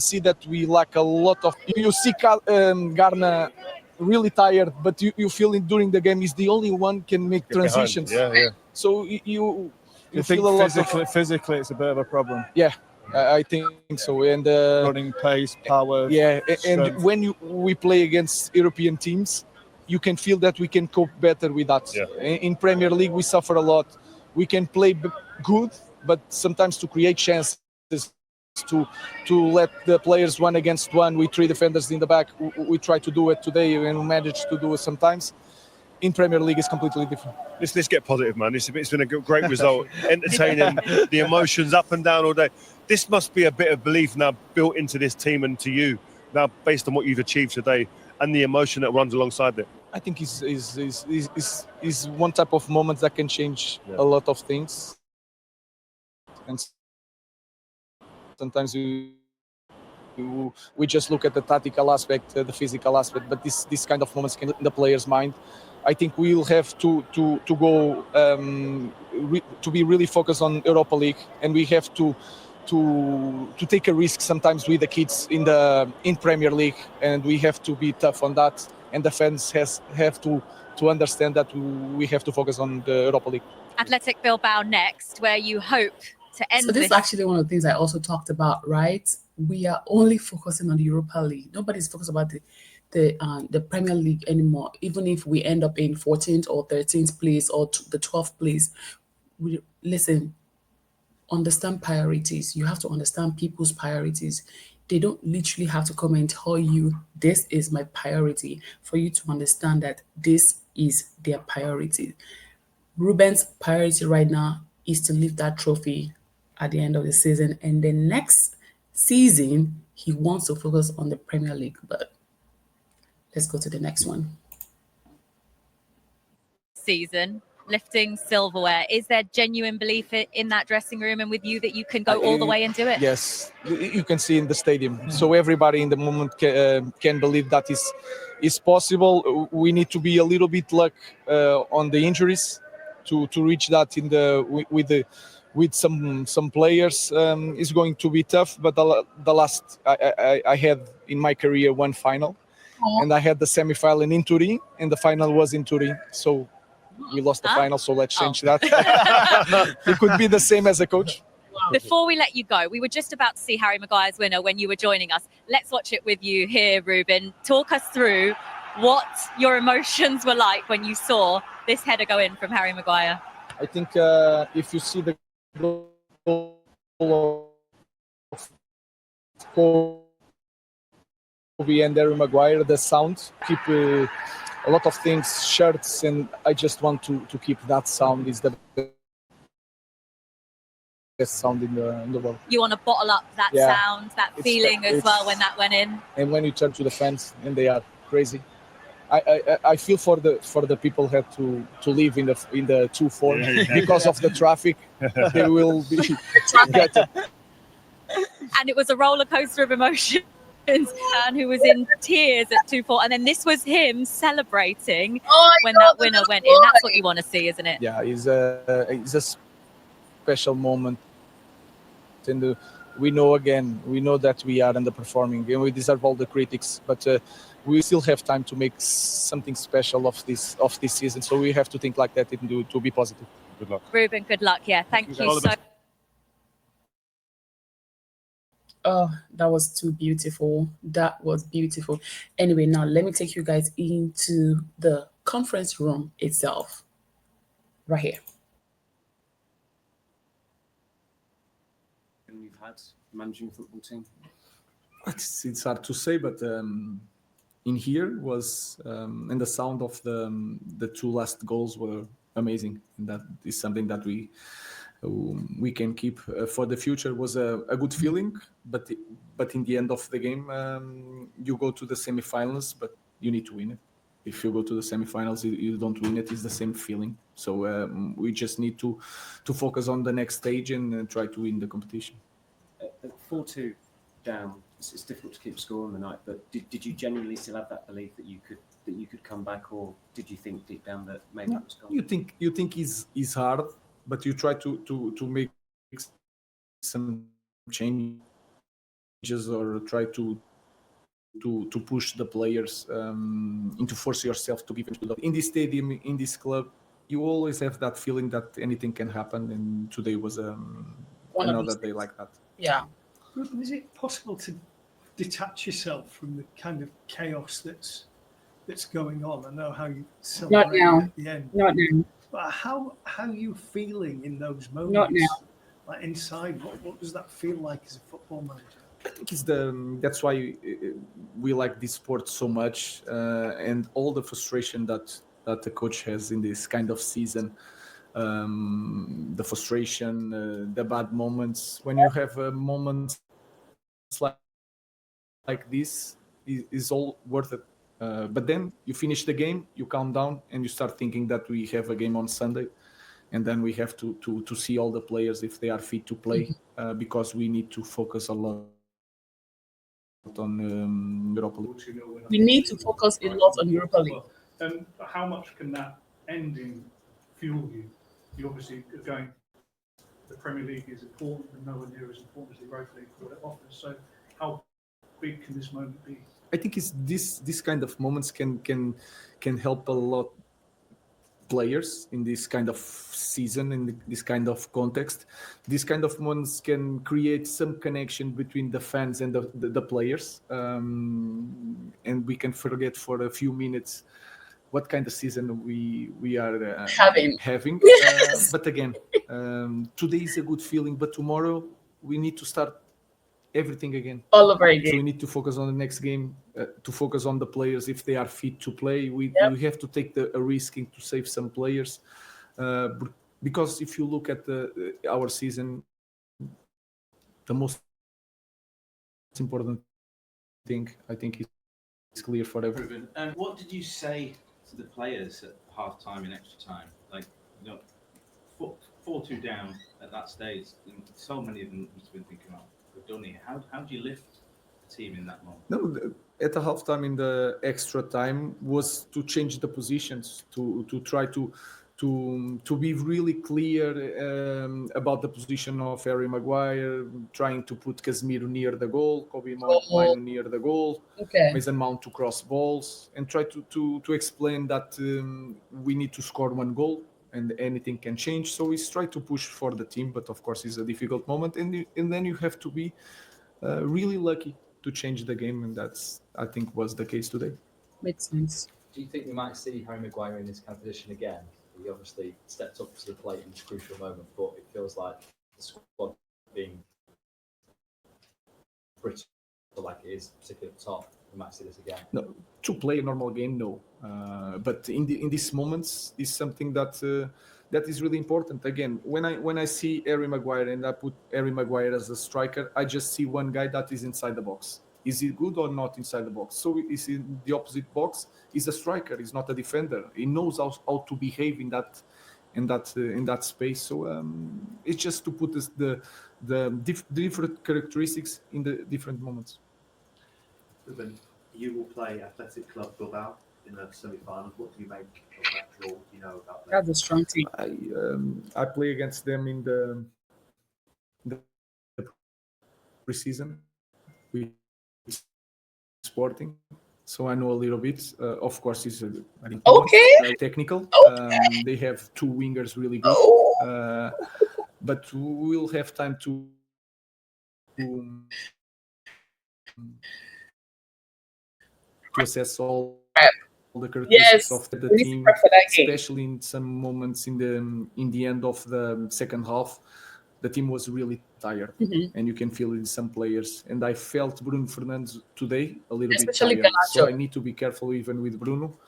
see that we lack a lot of. You see Garna really tired, but you feel it during the game. He's the only one can make transitions. Yeah. So you You think feel a lot physically it's a bit of a problem. Yeah, I think so. And Running pace, power. yeah, and strength. when we play against European teams, you can feel that we can cope better with that. Yeah. In Premier League, we suffer a lot. We can play good, but sometimes to create chances, to let the players one against one, with three defenders in the back, we try to do it today, and we manage to do it sometimes. In Premier League, it's completely different. Let's get positive, man. It's been a great result, entertaining, the emotions up and down all day. This must be a bit of belief now built into this team and to you now, based on what you've achieved today and the emotion that runs alongside it. I think is one type of moment that can change a lot of things, and sometimes we just look at the tactical aspect, the physical aspect, but this kind of moments can in the player's mind. I think we'll have to go to be really focused on Europa League, and we have to take a risk sometimes with the kids in Premier League, and we have to be tough on that. And the fans have to understand that we have to focus on the Europa League. Athletic Bilbao next, where you hope to end So this is actually one of the things I also talked about, right? We are only focusing on the Europa League. Nobody's focused about the Premier League anymore. Even if we end up in 14th or 13th place or the 12th place, listen, understand priorities. You have to understand people's priorities. They don't literally have to come and tell you, this is my priority, for you to understand that this is their priority. Ruben's priority right now is to lift that trophy at the end of the season. And the next season, he wants to focus on the Premier League. But let's go to the next one. season, lifting silverware. Is there genuine belief in that dressing room and with you that you can go all the way and do it? Yes, you can see in the stadium. So everybody in the moment can believe that is possible. We need to be a little bit luck on the injuries to reach that with some players. Is going to be tough. But the last I had in my career one final, and I had the semi-final in Turin, and the final was in Turin. So we lost the final, so let's change that. It could be the same as a coach. Before we let you go, we were just about to see Harry Maguire's winner when you were joining us. Let's watch it with you here, Ruben. Talk us through what your emotions were like when you saw this header go in from Harry Maguire. I think if you see the goal of Kobe and Harry Maguire, the sound, keep a lot of things, shirts, and I just want to keep that sound. Is the best sound in the world. You want to bottle up that sound, that feeling as well when that went in. And when you turn to the fans, and they are crazy. I feel for the people who had to live in the 2-4 because of the traffic. They will be gutted. And it was a roller coaster of emotions. And who was in tears at 2-4, and then this was him celebrating when that winner went in. That's what you want to see, isn't it? Yeah, it's a special moment, and we know that we are underperforming, and we deserve all the critics, but we still have time to make something special of this season. So we have to think like that and to be positive. Good luck, Ruben. Good luck. Yeah, thank you so. Oh, that was too beautiful. That was beautiful. Anyway, now let me take you guys into the conference room itself. Right here. And you've had managing a football team? It's hard to say, but in here was and the sound of the two last goals were amazing. And that is something that we can keep for the future. Was a good feeling, but in the end of the game, you go to the semifinals, but you need to win it. If you go to the semifinals, you don't win it, it's the same feeling. So we just need to focus on the next stage and try to win the competition. At 4-2 down, it's difficult to keep score on the night, but did you genuinely still have that belief that you could come back, or did you think deep down that maybe it was gone? You think is hard, but you try to make some change or try to push the players into force yourself to give them in this stadium, in this club. You always have that feeling that anything can happen, and today was One of another these day days. like that. Yeah. Ruben, is it possible to detach yourself from the kind of chaos that's going on? I know how you Not celebrated now. at the end, Not now. but how are you feeling in those Not moments? now. Like inside, what does that feel like as a football manager? I think that's why we like this sport so much, and all the frustration that the coach has in this kind of season, the frustration, the bad moments. When you have moments like this, is all worth it. But then you finish the game, you calm down, and you start thinking that we have a game on Sunday, and then we have to see all the players if they are fit to play, because we need to focus a lot on Europa League. We need to focus a lot on Europa League. How much can that ending fuel you? You obviously are going. The Premier League is important, but nowhere near as important as the Europa League for what it offers. So, how big can this moment be? I think it's this kind of moments can help a lot players in this kind of season, in this kind of context. These kind of moments can create some connection between the fans and the players, and we can forget for a few minutes what kind of season we are having. Yes. But again, today is a good feeling, but tomorrow we need to start everything again. All over So again. we need to focus on the next game, to focus on the players if they are fit to play. We have to take a risk to save some players, because if you look at our season, the most important thing I think is clear for everyone. Ruben, what did you say to the players at half time in extra time? Like, 4-2 down at that stage, and so many of them must have been thinking, "Oh, we've done it." How do you lift the team in that moment? No, at the halftime in the extra time was to change the positions, to try to be really clear about the position of Harry Maguire, trying to put Casemiro near the goal, Kobe Mino near the goal, Mason Mount to cross balls, and try to explain that we need to score one goal and anything can change. So we try to push for the team, but of course it's a difficult moment, and then you have to be really lucky to change the game, and that's, I think, was the case today. Makes sense. Do you think we might see Harry Maguire in this kind of position again? He obviously stepped up to the plate in this crucial moment, but it feels like the squad being brittle like it is, particularly at the top. We might see this again. No, to play a normal game, no. But in these moments, is something that is really important. Again, when I see Harry Maguire and I put Harry Maguire as a striker, I just see one guy that is inside the box. Is he good or not inside the box? So is in the opposite box. He's a striker. He's not a defender. He knows how to behave in that space. So it's just to put the different characteristics in the different moments. Ruben, you will play Athletic Club Bilbao in the semi-finals. What do you make of that draw? Do you know about that? That's a strong team. I play against them in the preseason with Sporting, so I know a little bit. Of course, it's technical. They have two wingers really good, but we'll have time to assess all the characteristics of the team, especially in some moments in the end of the second half. The team was really tired, and you can feel it in some players. And I felt Bruno Fernandes today a little bit tired. So I need to be careful even with Bruno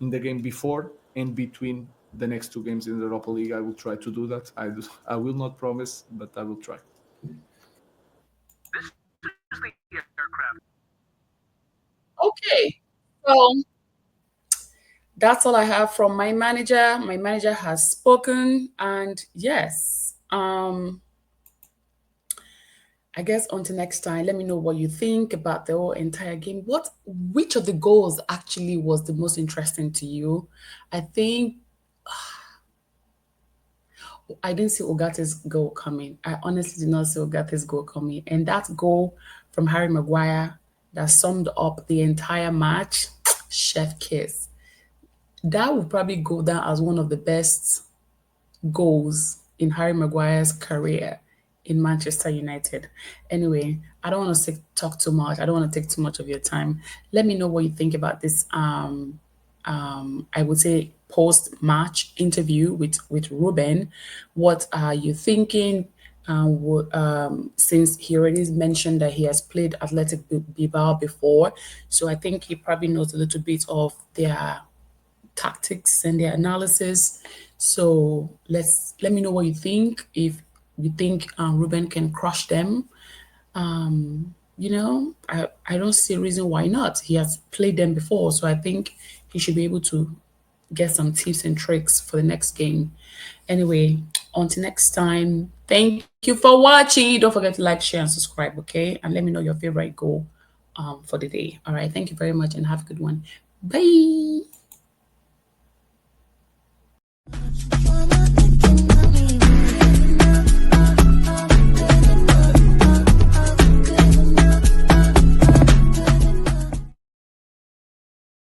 in the game before and between the next two games in the Europa League. I will try to do that. I will not promise, but I will try. Okay, so that's all I have from my manager. My manager has spoken, and yes, I guess until next time, let me know what you think about the whole entire game. Which of the goals actually was the most interesting to you? I think I didn't see Ogate's goal coming. I honestly did not see Ogate's goal coming. And that goal from Harry Maguire that summed up the entire match. Chef kiss. That would probably go down as one of the best goals in Harry Maguire's career in Manchester United. Anyway, I don't want to talk too much. I don't want to take too much of your time. Let me know what you think about this. I would say post-match interview with Ruben. What are you thinking? Since he already mentioned that he has played Athletic Bilbao before, so I think he probably knows a little bit of their tactics and their analysis. So let me know what you think. If you think Ruben can crush them, I don't see a reason why not. He has played them before, so I think he should be able to get some tips and tricks for the next game. Anyway, until next time, thank you for watching. Don't forget to like, share, and subscribe, okay? And let me know your favorite goal for the day. All right, thank you very much and have a good one. Bye.